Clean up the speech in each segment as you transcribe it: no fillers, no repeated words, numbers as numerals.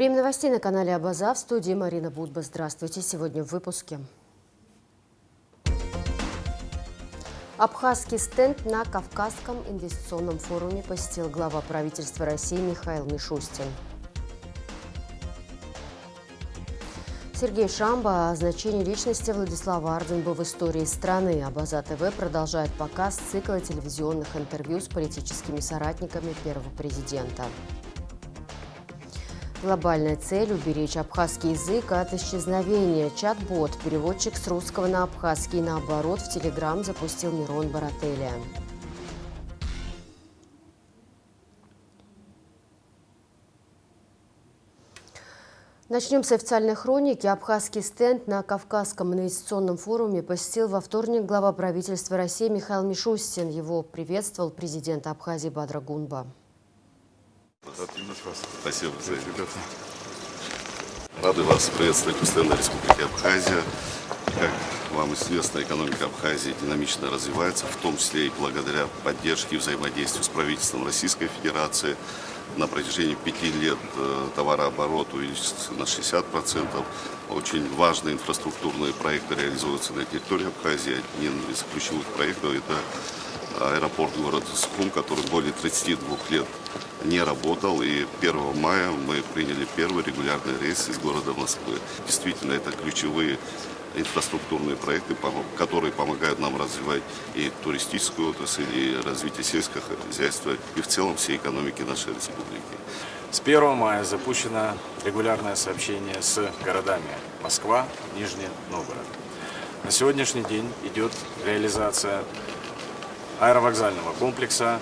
Время новостей на канале Абаза. В студии Марина Будба. Здравствуйте. Сегодня в выпуске. Абхазский стенд на Кавказском инвестиционном форуме посетил глава правительства России Михаил Мишустин. Сергей Шамба о значении личности Владислава Арденба в истории страны. Абаза ТВ продолжает показ цикла телевизионных интервью с политическими соратниками первого президента. Глобальная цель – уберечь абхазский язык от исчезновения. Чат-бот, переводчик с русского на абхазский и наоборот, в Телеграм запустил Мирон Барателия. Начнем с официальной хроники. Абхазский стенд на Кавказском инвестиционном форуме посетил во вторник глава правительства России Михаил Мишустин. Его приветствовал президент Абхазии Бадра Гунба. Спасибо за это. Рады вас приветствовать у стенда Республики Абхазия. Как вам известно, экономика Абхазии динамично развивается, в том числе и благодаря поддержке и взаимодействию с правительством Российской Федерации. На протяжении 5 лет товарооборот увеличился на 60%. Очень важные инфраструктурные проекты реализуются на территории Абхазии. Один из ключевых проектов – это аэропорт города Сухум, который более 32 лет не работал, и 1 мая мы приняли первый регулярный рейс из города Москвы. Действительно, это ключевые инфраструктурные проекты, которые помогают нам развивать и туристическую отрасль, и развитие сельского хозяйства, и в целом всей экономики нашей республики. С 1 мая запущено регулярное сообщение с городами Москва, Нижний Новгород. На сегодняшний день идет реализация аэровокзального комплекса.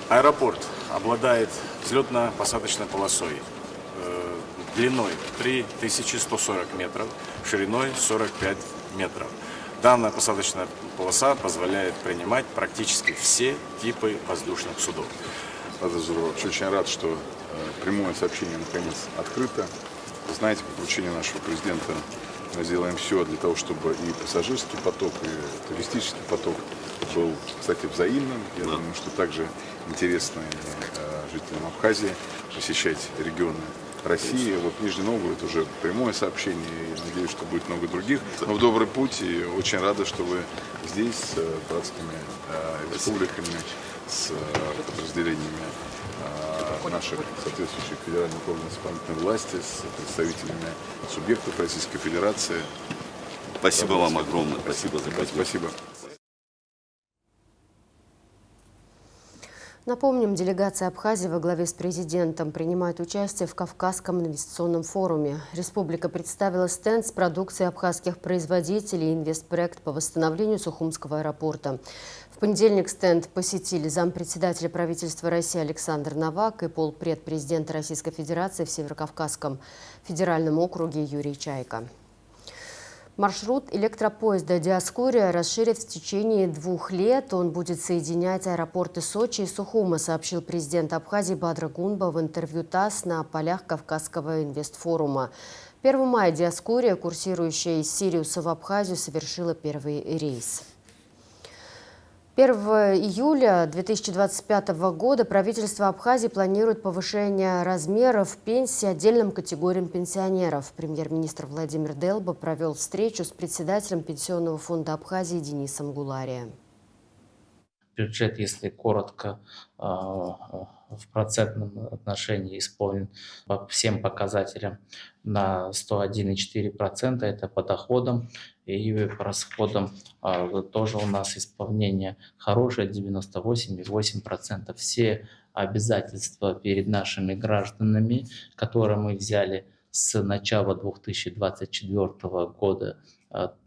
Аэропорт обладает взлетно-посадочной полосой длиной 3140 метров, шириной 45 метров. Данная посадочная полоса позволяет принимать практически все типы воздушных судов. Вообще очень рад, что прямое сообщение наконец открыто. Вы знаете, по поручению нашего президента мы сделаем все для того, чтобы и пассажирский поток, и туристический поток был, кстати, взаимным. Я думаю, что также интересно жителям Абхазии посещать регионы России. Вот Нижний Новгород уже прямое сообщение, и надеюсь, что будет много других. Но в добрый путь, и очень рада, что вы здесь с братскими республиками, с подразделениями наших соответствующих федеральных органов исполнительной власти, с представителями субъектов Российской Федерации. Спасибо вам огромное. Спасибо за это. Спасибо. Напомним, делегация Абхазии во главе с президентом принимает участие в Кавказском инвестиционном форуме. Республика представила стенд с продукцией абхазских производителей и инвестпроект по восстановлению Сухумского аэропорта. В понедельник стенд посетили зампредседателя правительства России Александр Новак и полпред президента Российской Федерации в Северокавказском федеральном округе Юрий Чайка. Маршрут электропоезда «Диаскурия» расширит в течение 2 лет. Он будет соединять аэропорты Сочи и Сухума, сообщил президент Абхазии Бадра Гунба в интервью ТАСС на полях Кавказского инвестфорума. 1 мая «Диаскурия», курсирующая из Сириуса в Абхазию, совершила первый рейс. 1 июля 2025 года правительство Абхазии планирует повышение размеров пенсий отдельным категориям пенсионеров. Премьер-министр Владимир Делба провел встречу с председателем Пенсионного фонда Абхазии Денисом Гулария. Бюджет, если коротко, в процентном отношении исполнен по всем показателям на 101,4%. Это по доходам, и по расходам тоже у нас исполнение хорошее, 98,8%. Все обязательства перед нашими гражданами, которые мы взяли с начала 2024 года,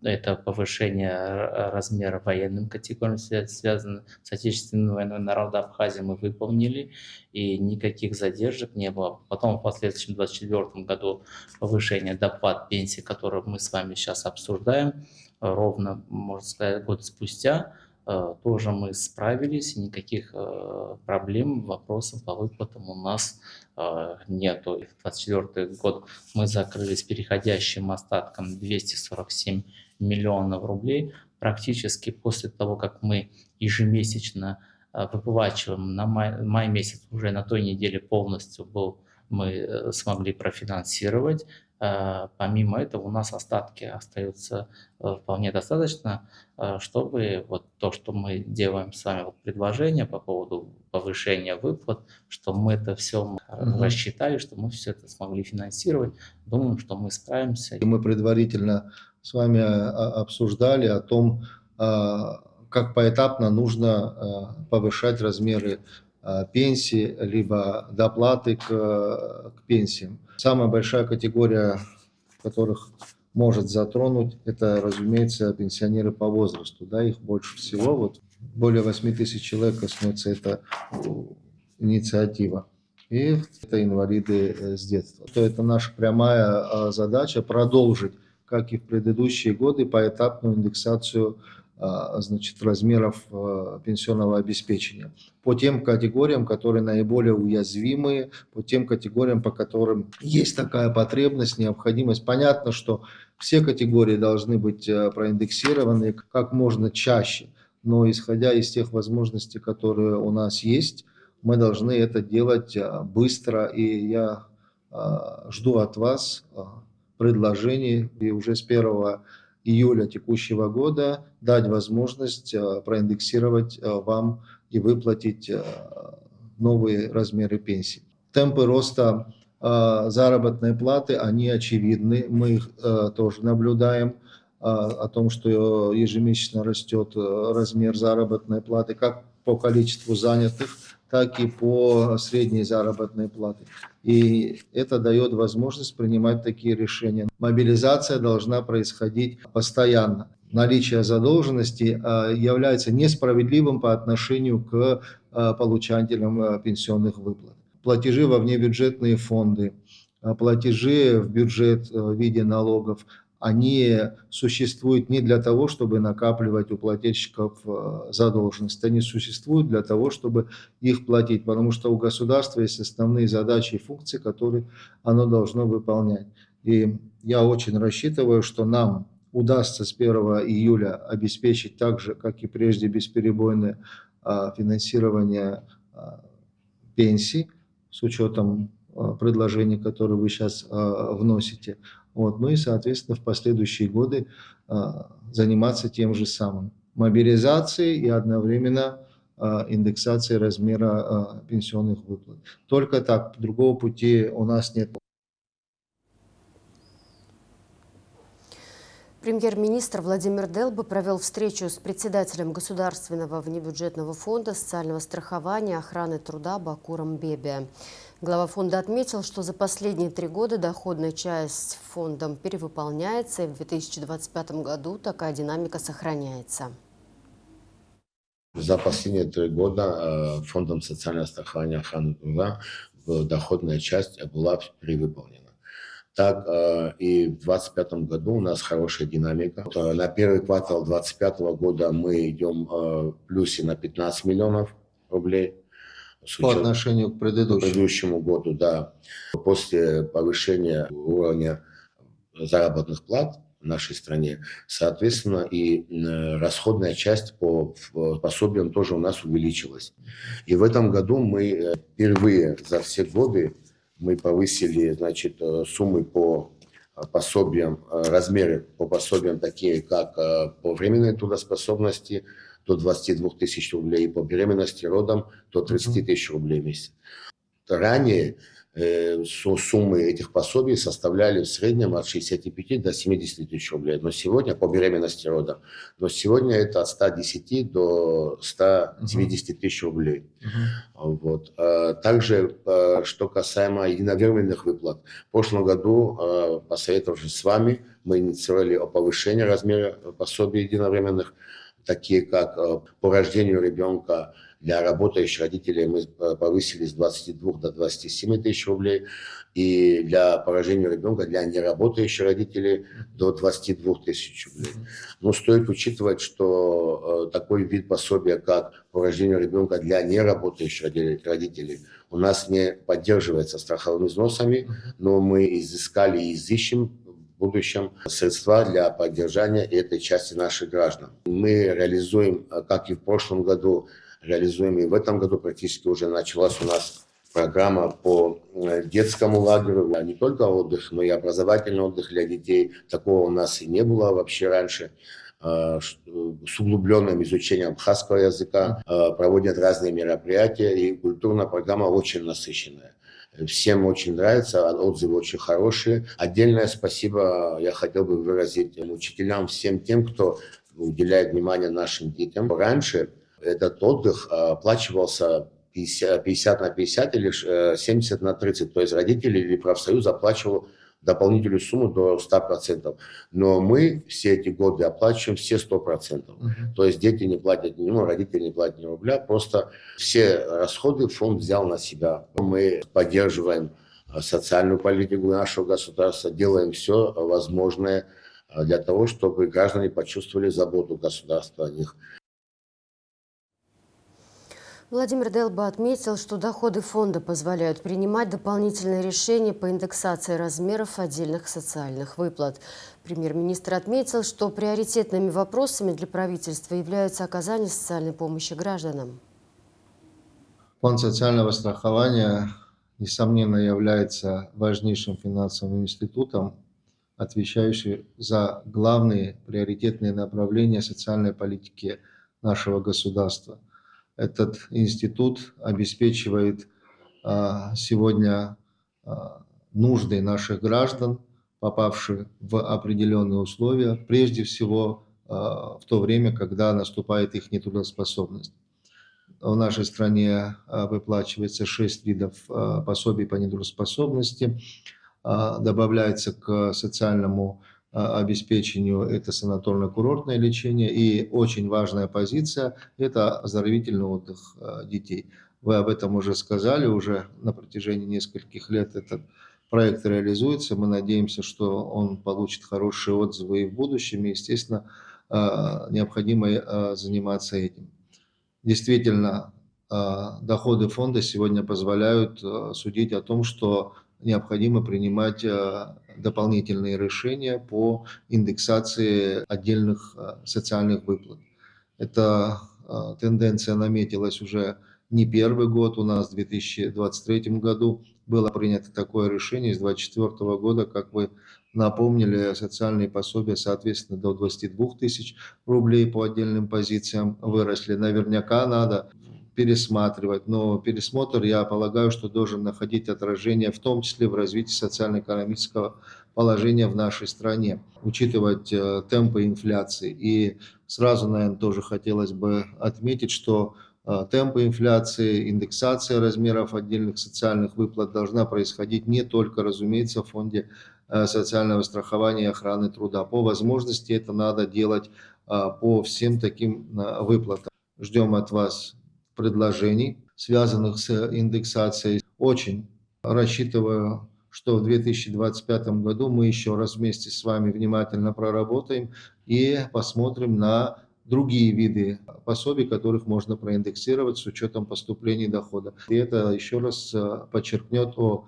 это повышение размера военным категориям, связано с отечественной войной народа Абхазии, мы выполнили, и никаких задержек не было. Потом в последующем 2024 году повышение доплат пенсии, которое мы с вами сейчас обсуждаем, ровно, можно сказать, год спустя, тоже мы справились, никаких проблем, вопросов по выплатам у нас нету. И в 2024 год мы закрыли с переходящим остатком 247 миллионов рублей. Практически после того, как мы ежемесячно выплачиваем, на май месяц уже на той неделе полностью был мы смогли профинансировать. Помимо этого у нас остатки остаются вполне достаточно, чтобы вот то, что мы делаем с вами, вот предложение по поводу повышения выплат, что мы это все рассчитали, что мы все это смогли финансировать. Думаем, что мы справимся. Мы предварительно с вами обсуждали о том, как поэтапно нужно повышать размеры пенсии, либо доплаты к пенсиям. Самая большая категория, которых может затронуть, это, разумеется, пенсионеры по возрасту. Да, их больше всего. Вот более 8 тысяч человек коснется эта инициатива. И это инвалиды с детства. То это наша прямая задача продолжить, как и в предыдущие годы, поэтапную индексацию размеров пенсионного обеспечения по тем категориям, которые наиболее уязвимые, по тем категориям, по которым есть такая потребность, необходимость. Понятно, что все категории должны быть проиндексированы как можно чаще, но исходя из тех возможностей, которые у нас есть, мы должны это делать быстро, и я жду от вас предложений, и уже с 1 июля текущего года дать возможность проиндексировать вам и выплатить новые размеры пенсий. Темпы роста заработной платы, они очевидны, мы их тоже наблюдаем, о том, что ежемесячно растет размер заработной платы как по количеству занятых, так и по средней заработной плате. И это дает возможность принимать такие решения. Мобилизация должна происходить постоянно. Наличие задолженности является несправедливым по отношению к получателям пенсионных выплат. Платежи во внебюджетные фонды, платежи в бюджет в виде налогов, они существуют не для того, чтобы накапливать у плательщиков задолженность, они существуют для того, чтобы их платить, потому что у государства есть основные задачи и функции, которые оно должно выполнять. И я очень рассчитываю, что нам удастся с 1 июля обеспечить так же, как и прежде, бесперебойное финансирование пенсий с учетом предложений, которые вы сейчас вносите. Вот. Ну и, соответственно, в последующие годы заниматься тем же самым. Мобилизацией и одновременно индексацией размера пенсионных выплат. Только так, другого пути у нас нет. Премьер-министр Владимир Делба провел встречу с председателем Государственного внебюджетного фонда социального страхования и охраны труда Бакуром Бебе. Глава фонда отметил, что за последние 3 года доходная часть фондом перевыполняется, и в 2025 году такая динамика сохраняется. За последние 3 года фондом социального страхования и охраны труда доходная часть была перевыполнена. Так и в 2025 году у нас хорошая динамика. На первый квартал 2025 года мы идем в плюсе на 15 миллионов рублей. По отношению к предыдущему году, да. После повышения уровня заработных плат в нашей стране, соответственно, и расходная часть по пособиям тоже у нас увеличилась. И в этом году мы впервые за все годы мы повысили, значит, суммы по пособиям, размеры по пособиям такие, как по временной трудоспособности до 22 тысяч рублей, по беременности родом до 30 тысяч рублей в месяц. Ранее суммы этих пособий составляли в среднем от 65 до 70 тысяч рублей. Но сегодня по беременности родом, но сегодня это от 110 до 190 тысяч рублей. Вот. Также, что касаемо единовременных выплат. В прошлом году, посоветовавшись с вами, мы инициировали повышение размера пособий единовременных, такие как по рождению ребенка для работающих родителей мы повысили с 22 до 27 тысяч рублей, и для по рождению ребенка для неработающих родителей до 22 тысяч рублей. Но стоит учитывать, что такой вид пособия, как по рождению ребенка для неработающих родителей, у нас не поддерживается страховыми взносами, но мы изыскали и изыщем в будущем средства для поддержания этой части наших граждан. Мы реализуем, как и в прошлом году, реализуем и в этом году, практически уже началась у нас программа по детскому лагерю, а не только отдых, но и образовательный отдых для детей. Такого у нас и не было вообще раньше. С углубленным изучением абхазского языка проводят разные мероприятия, и культурная программа очень насыщенная. Всем очень нравится, отзывы очень хорошие. Отдельное спасибо я хотел бы выразить учителям, всем тем, кто уделяет внимание нашим детям. Раньше этот отдых оплачивался 50 на 50 или 70 на 30. То есть родители или профсоюз оплачивал дополнительную сумму до 100%. Но мы все эти годы оплачиваем все 100%. То есть дети не платят, родители не платят ни рубля, просто все расходы фонд взял на себя. Мы поддерживаем социальную политику нашего государства, делаем все возможное для того, чтобы граждане почувствовали заботу государства о них. Владимир Делба отметил, что доходы фонда позволяют принимать дополнительные решения по индексации размеров отдельных социальных выплат. Премьер-министр отметил, что приоритетными вопросами для правительства являются оказание социальной помощи гражданам. Фонд социального страхования, несомненно, является важнейшим финансовым институтом, отвечающим за главные приоритетные направления социальной политики нашего государства. Этот институт обеспечивает сегодня нужды наших граждан, попавших в определенные условия, прежде всего в то время, когда наступает их нетрудоспособность. В нашей стране выплачивается 6 видов пособий по нетрудоспособности, добавляется к социальному обеспечению это санаторно-курортное лечение, и очень важная позиция – это оздоровительный отдых детей. Вы об этом уже сказали, уже на протяжении нескольких лет этот проект реализуется. Мы надеемся, что он получит хорошие отзывы и в будущем, и, естественно, необходимо заниматься этим. Действительно, доходы фонда сегодня позволяют судить о том, что необходимо принимать дополнительные решения по индексации отдельных социальных выплат. Эта тенденция наметилась уже не первый год. У нас в 2023 году было принято такое решение. С 2024 года, как вы напомнили, социальные пособия, соответственно, до 22 тысяч рублей по отдельным позициям выросли. Наверняка надо пересматривать, но пересмотр, я полагаю, что должен находить отражение в том числе в развитии социально-экономического положения в нашей стране, учитывать темпы инфляции. И сразу, наверное, тоже хотелось бы отметить, что темпы инфляции, индексация размеров отдельных социальных выплат должна происходить не только, разумеется, в фонде социального страхования и охраны труда. По возможности это надо делать по всем таким выплатам. Ждем от вас предложений, связанных с индексацией. Очень рассчитываю, что в 2025 году мы еще раз вместе с вами внимательно проработаем и посмотрим на другие виды пособий, которых можно проиндексировать с учетом поступлений дохода. И это еще раз подчеркнет о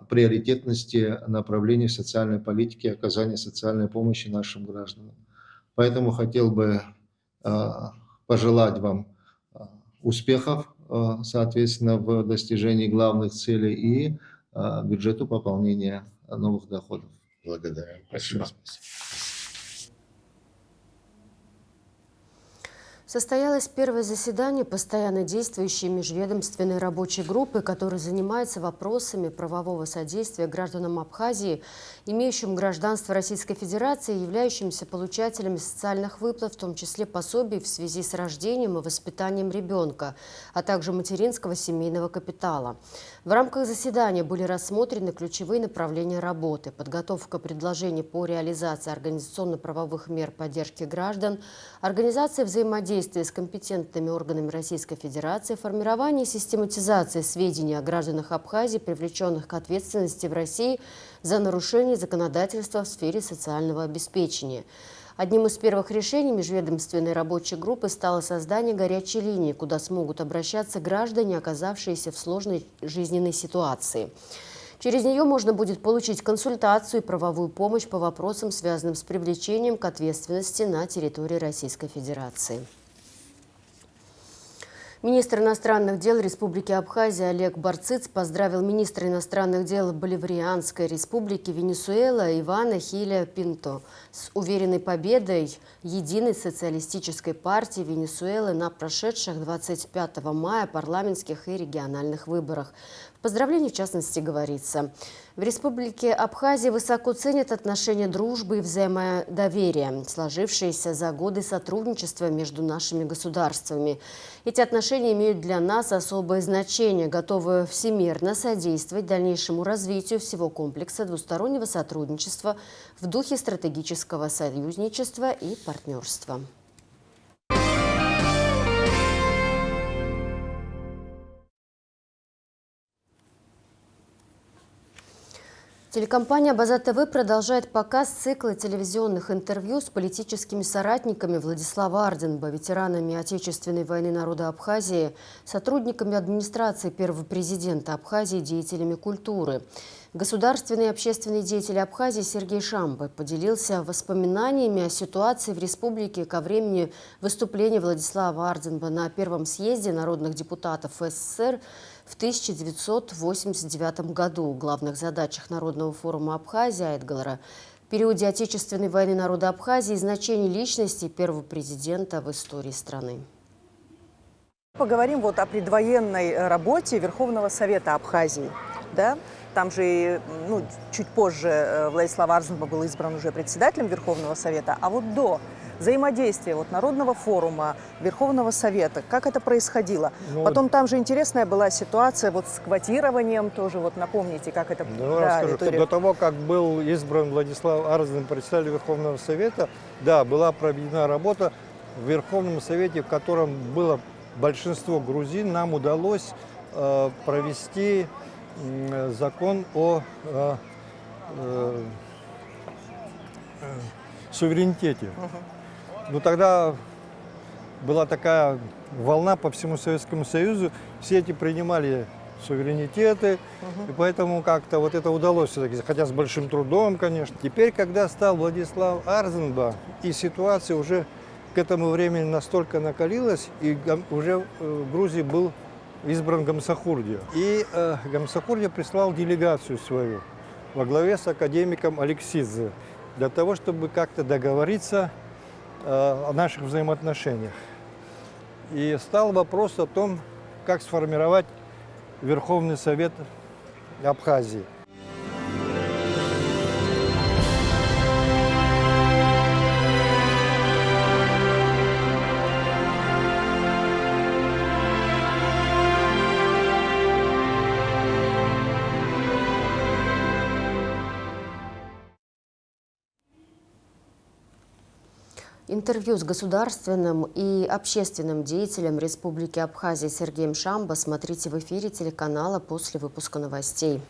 приоритетности направлений социальной политики, оказания социальной помощи нашим гражданам. Поэтому хотел бы пожелать вам успехов, соответственно, в достижении главных целей и бюджету пополнения новых доходов. Благодарю. Спасибо. Состоялось первое заседание постоянно действующей межведомственной рабочей группы, которая занимается вопросами правового содействия гражданам Абхазии, имеющим гражданство Российской Федерации и являющимся получателями социальных выплат, в том числе пособий в связи с рождением и воспитанием ребенка, а также материнского семейного капитала. В рамках заседания были рассмотрены ключевые направления работы: подготовка предложений по реализации организационно-правовых мер поддержки граждан, организация взаимодействия с компетентными органами Российской Федерации, формирование и систематизация сведений о гражданах Абхазии, привлеченных к ответственности в России за нарушение законодательства в сфере социального обеспечения. Одним из первых решений межведомственной рабочей группы стало создание горячей линии, куда смогут обращаться граждане, оказавшиеся в сложной жизненной ситуации. Через нее можно будет получить консультацию и правовую помощь по вопросам, связанным с привлечением к ответственности на территории Российской Федерации. Министр иностранных дел Республики Абхазия Олег Барциц поздравил министра иностранных дел Боливарианской республики Венесуэла Ивана Хиля Пинто с уверенной победой Единой социалистической партии Венесуэлы на прошедших 25 мая парламентских и региональных выборах. В поздравлении, в частности, говорится: в Республике Абхазия высоко ценят отношения дружбы и взаимодоверия, сложившиеся за годы сотрудничества между нашими государствами. Эти отношения имеют для нас особое значение, готовы всемирно содействовать дальнейшему развитию всего комплекса двустороннего сотрудничества в духе стратегического союзничества и партнерства. Телекомпания «База ТВ» продолжает показ цикла телевизионных интервью с политическими соратниками Владислава Арденба, ветеранами Отечественной войны народа Абхазии, сотрудниками администрации первого президента Абхазии, деятелями культуры. Государственный и общественный деятель Абхазии Сергей Шамба поделился воспоминаниями о ситуации в республике ко времени выступления Владислава Арденба на первом съезде народных депутатов СССР в 1989 году. В главных задачах Народного форума Абхазии Айтгалара в периоде Отечественной войны народа Абхазии и значение личности первого президента в истории страны. Поговорим вот о предвоенной работе Верховного Совета Абхазии. Да? Там же чуть позже Владислав Арденба был избран уже председателем Верховного Совета, а вот до взаимодействия Народного форума, Верховного Совета, как это происходило? Потом там же интересная была ситуация с квотированием тоже, напомните, как это... Расскажу, что до того, как был избран Владислав Арденба председателем Верховного Совета, да, была проведена работа в Верховном Совете, в котором было большинство грузин, нам удалось провести закон о суверенитете. Но тогда была такая волна по всему Советскому Союзу, все эти принимали суверенитеты, и поэтому как-то это удалось все-таки, хотя с большим трудом, конечно. Теперь, когда стал Владислав Арденба, и ситуация уже к этому времени настолько накалилась, и уже в Грузии был избран Гамсахурдия. И Гамсахурдия прислал делегацию свою во главе с академиком Алексидзе для того, чтобы как-то договориться о наших взаимоотношениях. И стал вопрос о том, как сформировать Верховный Совет Абхазии. Интервью с государственным и общественным деятелем Республики Абхазия Сергеем Шамба смотрите в эфире телеканала после выпуска новостей.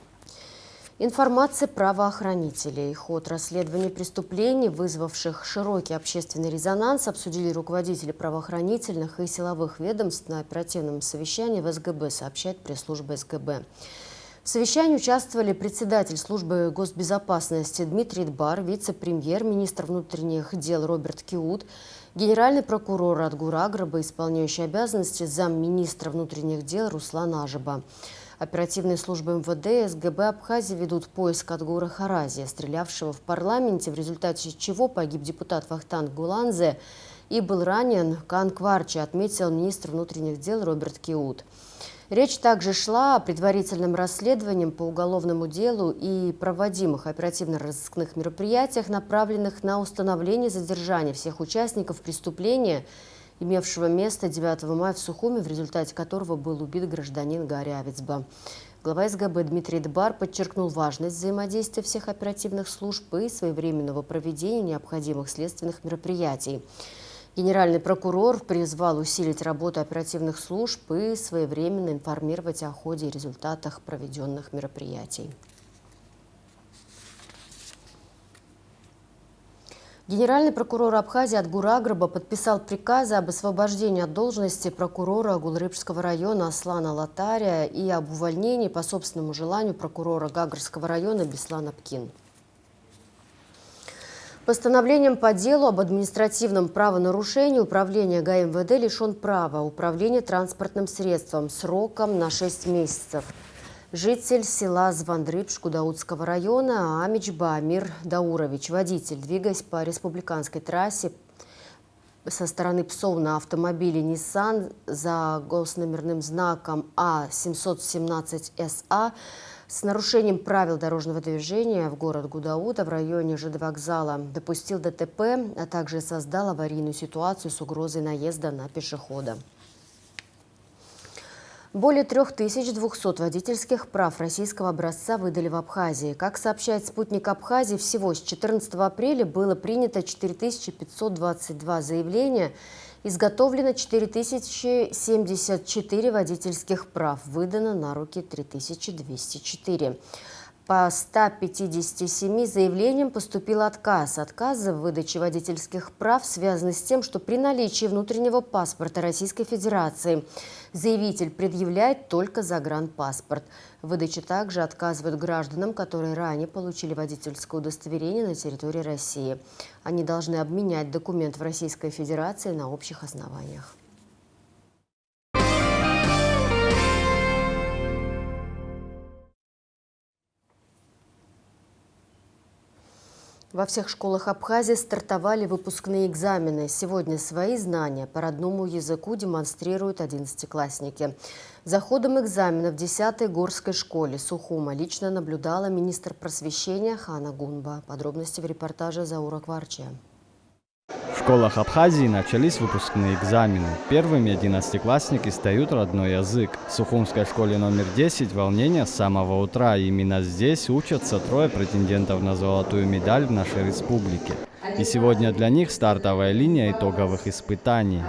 Информация правоохранителей. Ход расследования преступлений, вызвавших широкий общественный резонанс, обсудили руководители правоохранительных и силовых ведомств на оперативном совещании в СГБ, сообщает пресс-служба СГБ. В совещании участвовали председатель службы госбезопасности Дмитрий Дбар, вице-премьер, министр внутренних дел Роберт Киут, генеральный прокурор Адгур Аграба, исполняющий обязанности замминистра внутренних дел Руслан Ажиба. Оперативные службы МВД СГБ Абхазии ведут поиск Адгура Харазия, стрелявшего в парламенте, в результате чего погиб депутат Вахтанг Гуланзе и был ранен Кан Кварчи, отметил министр внутренних дел Роберт Киут. Речь также шла о предварительном расследовании по уголовному делу и проводимых оперативно-розыскных мероприятиях, направленных на установление и задержание всех участников преступления, имевшего место 9 мая в Сухуми, в результате которого был убит гражданин Гарри Авицба. Глава СГБ Дмитрий Дбар подчеркнул важность взаимодействия всех оперативных служб и своевременного проведения необходимых следственных мероприятий. Генеральный прокурор призвал усилить работу оперативных служб и своевременно информировать о ходе и результатах проведенных мероприятий. Генеральный прокурор Абхазии Адгур Аграба подписал приказы об освобождении от должности прокурора Гулрыбского района Аслана Латария и об увольнении по собственному желанию прокурора Гагарского района Беслана Пкин. Постановлением по делу об административном правонарушении управление ГАИ МВД лишен права управления транспортным средством сроком на 6 месяцев. Житель села Звандрыб Шкудаутского района Амич Баамир Даурович, водитель, двигаясь по республиканской трассе со стороны Псов на автомобиле Nissan за госномерным знаком А717СА, с нарушением правил дорожного движения в город Гудауда в районе ЖД вокзала допустил ДТП, а также создал аварийную ситуацию с угрозой наезда на пешехода. Более 3200 водительских прав российского образца выдали в Абхазии. Как сообщает «Спутник Абхазии», всего с 14 апреля было принято 4522 заявления, изготовлено 4074 водительских прав, выдано на руки 3204. По 157 заявлениям поступил отказ. Отказы в выдаче водительских прав связаны с тем, что при наличии внутреннего паспорта Российской Федерации заявитель предъявляет только загранпаспорт. В выдаче также отказывают гражданам, которые ранее получили водительское удостоверение на территории России. Они должны обменять документ в Российской Федерации на общих основаниях. Во всех школах Абхазии стартовали выпускные экзамены. Сегодня свои знания по родному языку демонстрируют 11-классники. За ходом экзаменов в 10-й горской школе Сухума лично наблюдала министр просвещения Хана Гунба. Подробности в репортаже Заура Кварча. В школах Абхазии начались выпускные экзамены. Первыми 11-классники сдают родной язык. В Сухумской школе номер 10 волнение с самого утра. Именно здесь учатся 3 претендентов на золотую медаль в нашей республике. И сегодня для них стартовая линия итоговых испытаний.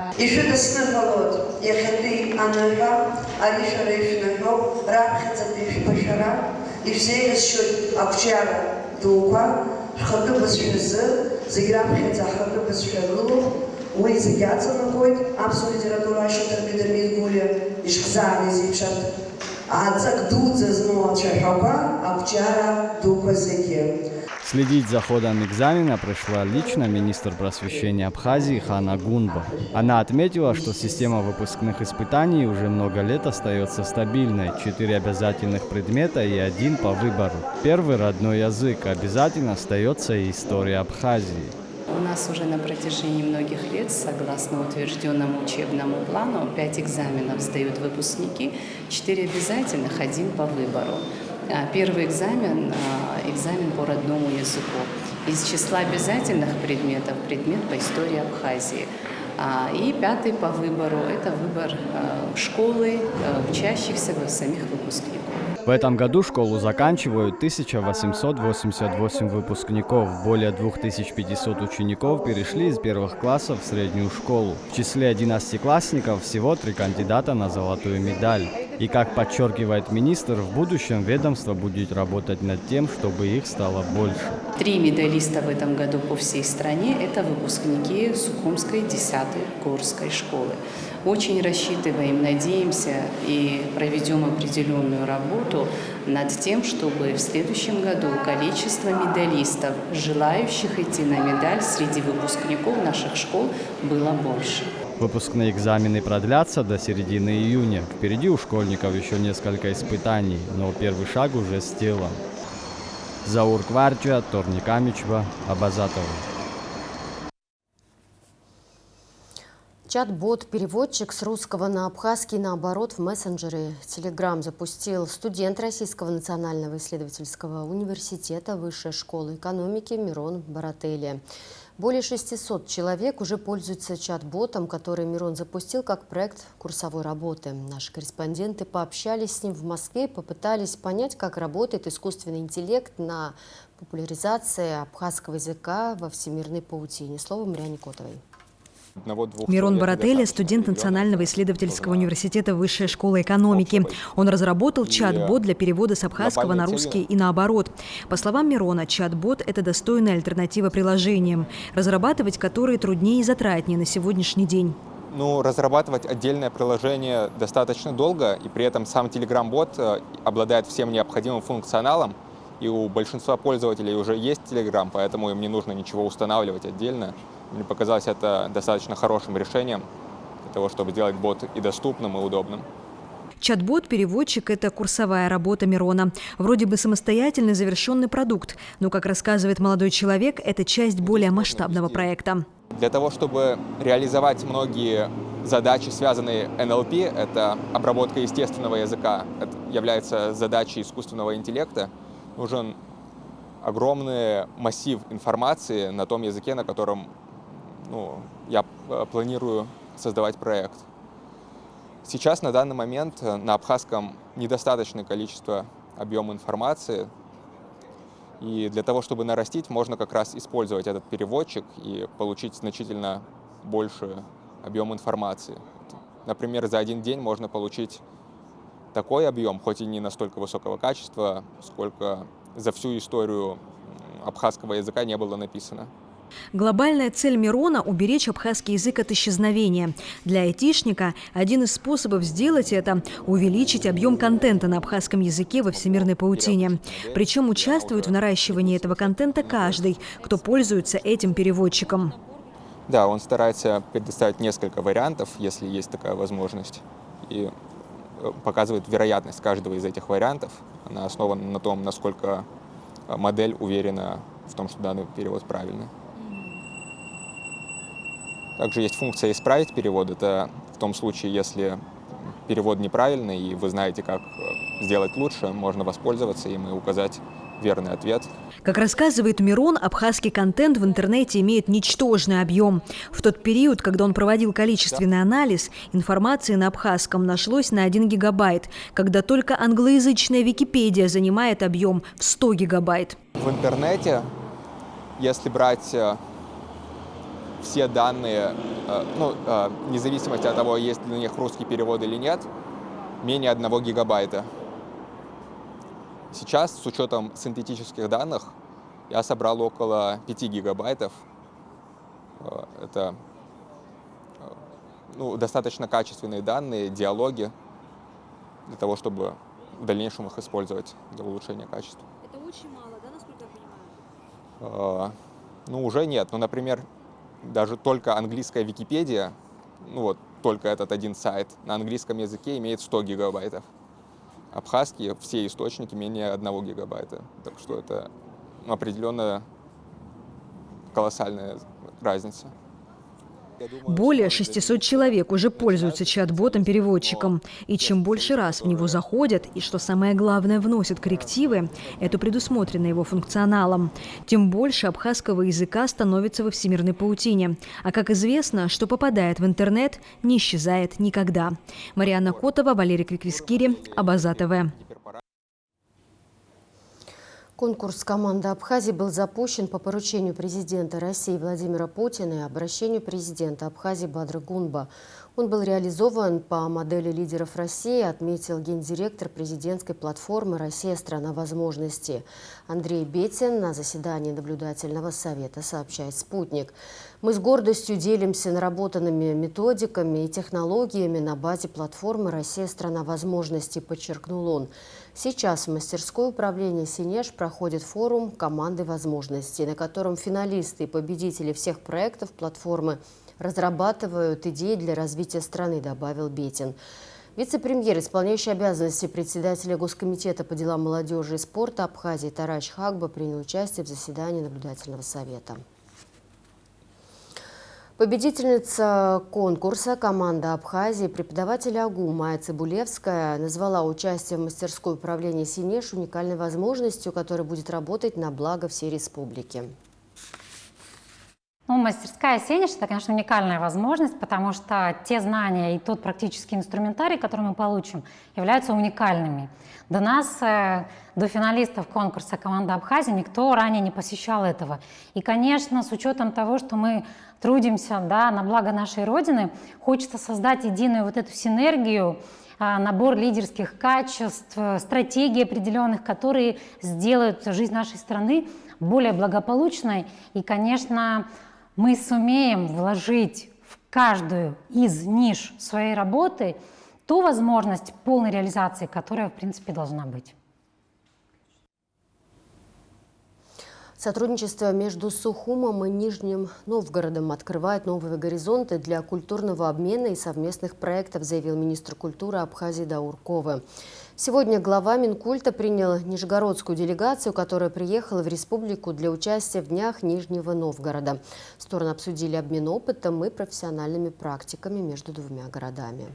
Следить за ходом экзамена пришла лично министр просвещения Абхазии Хана Гунба. Она отметила, что система выпускных испытаний уже много лет остается стабильной. 4 обязательных предмета и 1 по выбору. Первый родной язык, обязательно остается и история Абхазии. У нас уже на протяжении многих лет, согласно утвержденному учебному плану, 5 экзаменов сдают выпускники, 4 обязательных, 1 по выбору. Первый экзамен – экзамен по родному языку. Из числа обязательных предметов – предмет по истории Абхазии. И 5-й по выбору – это выбор школы, учащихся, самих выпускников. В этом году школу заканчивают 1888 выпускников. Более 2500 учеников перешли из первых классов в среднюю школу. В числе 11-классников всего 3 кандидата на золотую медаль. И, как подчеркивает министр, в будущем ведомство будет работать над тем, чтобы их стало больше. 3 медалиста в этом году по всей стране – это выпускники Сухумской 10-й горской школы. Очень рассчитываем, надеемся и проведем определенную работу над тем, чтобы в следующем году количество медалистов, желающих идти на медаль среди выпускников наших школ, было больше. Выпускные экзамены продлятся до середины июня. Впереди у школьников еще несколько испытаний, но первый шаг уже сделан. Заур Кварча, Торник Амичва, Абазатова. Чат-бот-переводчик с русского на абхазский наоборот в мессенджере Telegram запустил студент Российского национального исследовательского университета Высшей школы экономики Мирон Барателли. Более 600 человек уже пользуются чат-ботом, который Мирон запустил как проект курсовой работы. Наши корреспонденты пообщались с ним в Москве и попытались понять, как работает искусственный интеллект на популяризации абхазского языка во всемирной паутине. Слово Марьяне Котовой. Мирон Барателли – студент Национального исследовательского университета Высшей школы экономики. Он разработал чат-бот для перевода с абхазского на русский и наоборот. По словам Мирона, чат-бот – это достойная альтернатива приложениям, разрабатывать которые труднее и затратнее на сегодняшний день. Разрабатывать отдельное приложение достаточно долго, и при этом сам Telegram-бот обладает всем необходимым функционалом. И у большинства пользователей уже есть Telegram, поэтому им не нужно ничего устанавливать отдельно. Мне показалось это достаточно хорошим решением для того, чтобы сделать бот и доступным, и удобным. Чат-бот-переводчик – это курсовая работа Мирона. Вроде бы самостоятельный завершенный продукт, но, как рассказывает молодой человек, это часть более масштабного проекта. Для того, чтобы реализовать многие задачи, связанные с НЛП, это обработка естественного языка, это является задачей искусственного интеллекта, нужен огромный массив информации на том языке, на котором я планирую создавать проект. Сейчас, на данный момент, на абхазском недостаточное количество объема информации. И для того, чтобы нарастить, можно как раз использовать этот переводчик и получить значительно больше объем информации. Например, за один день можно получить такой объем, хоть и не настолько высокого качества, сколько за всю историю абхазского языка не было написано. Глобальная цель Мирона – уберечь абхазский язык от исчезновения. Для айтишника один из способов сделать это – увеличить объем контента на абхазском языке во всемирной паутине. Причем участвует в наращивании этого контента каждый, кто пользуется этим переводчиком. Да, он старается предоставить несколько вариантов, если есть такая возможность, и показывает вероятность каждого из этих вариантов. Она основана на том, насколько модель уверена в том, что данный перевод правильный. Также есть функция «Исправить перевод». Это в том случае, если перевод неправильный, и вы знаете, как сделать лучше, можно воспользоваться им и указать верный ответ. Как рассказывает Мирон, абхазский контент в интернете имеет ничтожный объем. В тот период, когда он проводил количественный анализ, информации на абхазском нашлось на 1 гигабайт, когда только англоязычная Википедия занимает объем в 100 гигабайт. В интернете, если брать все данные, вне зависимости от того, есть ли на них русский перевод или нет, менее 1 гигабайта. Сейчас, с учетом синтетических данных, я собрал около 5 гигабайтов. Это достаточно качественные данные, диалоги, для того, чтобы в дальнейшем их использовать для улучшения качества. Это очень мало, да, насколько я понимаю? Уже нет. Например, даже только английская Википедия, только этот один сайт, на английском языке имеет 100 гигабайтов. Абхазские все источники менее 1 гигабайта. Так что это определенно колоссальная разница. Более 600 человек уже пользуются чат-ботом-переводчиком. И чем больше раз в него заходят, и, что самое главное, вносят коррективы, это предусмотрено его функционалом, тем больше абхазского языка становится во всемирной паутине. А как известно, что попадает в интернет, не исчезает никогда. Марьяна Котова, Валерий Квиквискири, Абаза ТВ. Конкурс команды Абхазии был запущен по поручению президента России Владимира Путина и обращению президента Абхазии Бадры Гунба. Он был реализован по модели лидеров России, отметил гендиректор президентской платформы «Россия – страна возможностей» Андрей Бетин на заседании наблюдательного совета, сообщает «Спутник». Мы с гордостью делимся наработанными методиками и технологиями на базе платформы «Россия – страна возможностей», подчеркнул он. Сейчас в мастерской управления «Синеж» проходит форум «Команды возможностей», на котором финалисты и победители всех проектов платформы разрабатывают идеи для развития страны, добавил Бетин. Вице-премьер, исполняющий обязанности председателя Госкомитета по делам молодежи и спорта Абхазии Тарач Хагба принял участие в заседании наблюдательного совета. Победительница конкурса «Команда Абхазии», преподаватель АГУ Майя Цибулевская, назвала участие в мастерской управления «Синеж» уникальной возможностью, которая будет работать на благо всей республики. Мастерская «Синеж» – это, конечно, уникальная возможность, потому что те знания и тот практический инструментарий, который мы получим, являются уникальными. До нас, до финалистов конкурса «Команда Абхазии», никто ранее не посещал этого. И, конечно, с учетом того, что мы трудимся на благо нашей Родины, хочется создать единую вот эту синергию, набор лидерских качеств, стратегий определенных, которые сделают жизнь нашей страны более благополучной. И, конечно, мы сумеем вложить в каждую из ниш своей работы ту возможность полной реализации, которая, в принципе, должна быть. Сотрудничество между Сухумом и Нижним Новгородом открывает новые горизонты для культурного обмена и совместных проектов, заявил министр культуры Абхазии Даур Ковы. Сегодня глава Минкульта принял нижегородскую делегацию, которая приехала в республику для участия в Днях Нижнего Новгорода. Стороны обсудили обмен опытом и профессиональными практиками между двумя городами.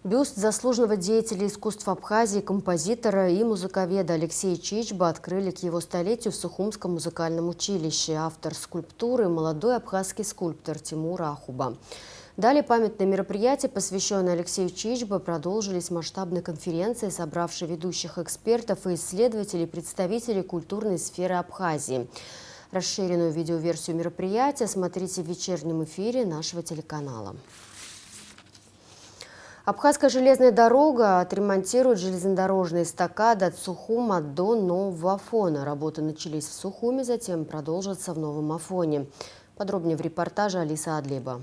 Бюст заслуженного деятеля искусств Абхазии, композитора и музыковеда Алексея Чичба открыли к его столетию в Сухумском музыкальном училище. Автор скульптуры – молодой абхазский скульптор Тимур Ахуба. Далее памятные мероприятия, посвященные Алексею Чичба, продолжились масштабной конференцией, собравшей ведущих экспертов и исследователей, представителей культурной сферы Абхазии. Расширенную видеоверсию мероприятия смотрите в вечернем эфире нашего телеканала. Абхазская железная дорога отремонтирует железнодорожные эстакады от Сухума до Нового Афона. Работы начались в Сухуме, затем продолжатся в Новом Афоне. Подробнее в репортаже Алиса Адлиба.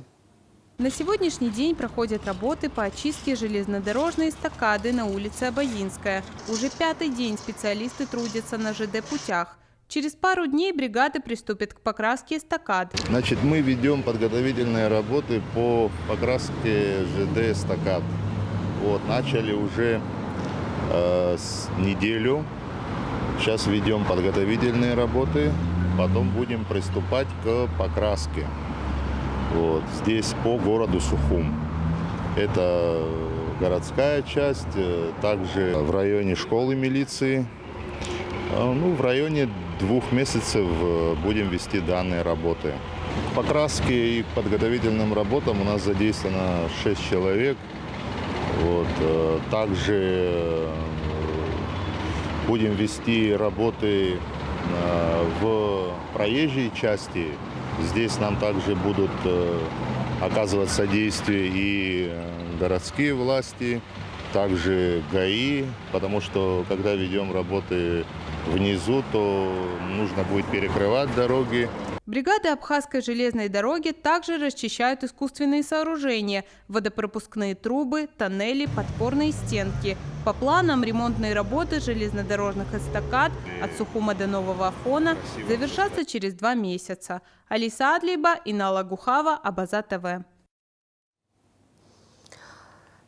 На сегодняшний день проходят работы по очистке железнодорожной эстакады на улице Абаинская. Уже 5-й день специалисты трудятся на ЖД-путях. Через пару дней бригады приступят к покраске эстакад. Значит, мы ведем подготовительные работы по покраске ЖД-эстакад. Вот, начали уже с неделю. Сейчас ведем подготовительные работы, потом будем приступать к покраске. Вот, здесь по городу Сухум. Это городская часть, также в районе школы милиции. Ну, в районе 2 месяцев будем вести данные работы. К покраске и к подготовительным работам у нас задействовано 6 человек. Вот. Также будем вести работы в проезжей части. Здесь нам также будут оказывать содействие и городские власти, также ГАИ, потому что когда ведем работы внизу, то нужно будет перекрывать дороги. Бригады Абхазской железной дороги также расчищают искусственные сооружения, водопропускные трубы, тоннели, подпорные стенки. По планам, ремонтные работы железнодорожных эстакад от Сухума до Нового Афона завершатся через 2 месяца. Алиса Адлиба, Инала Гухава, Абаза ТВ.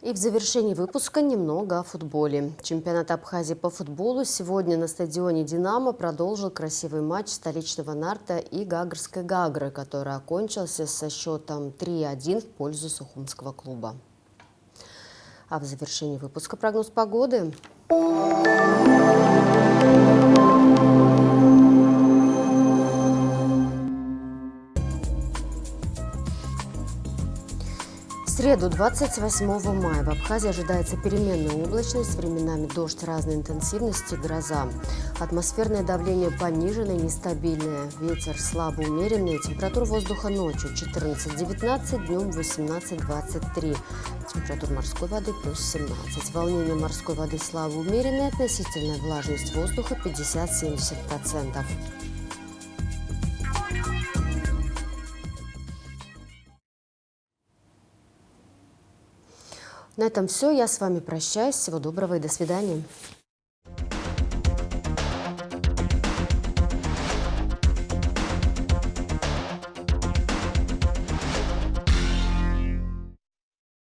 И в завершении выпуска немного о футболе. Чемпионат Абхазии по футболу сегодня на стадионе «Динамо» продолжил красивый матч столичного «Нарта» и Гагрской «Гагры», который окончился со счетом 3-1 в пользу сухумского клуба. А в завершении выпуска прогноз погоды. В среду, 28 мая, в Абхазии ожидается переменная облачность, с временами дождь разной интенсивности, гроза. Атмосферное давление пониженное, нестабильное, ветер слабо умеренный, температура воздуха ночью 14-19, днем 18-23, температура морской воды плюс 17. Волнение морской воды слабо умеренное, относительная влажность воздуха 50-70%. На этом все. Я с вами прощаюсь. Всего доброго и до свидания.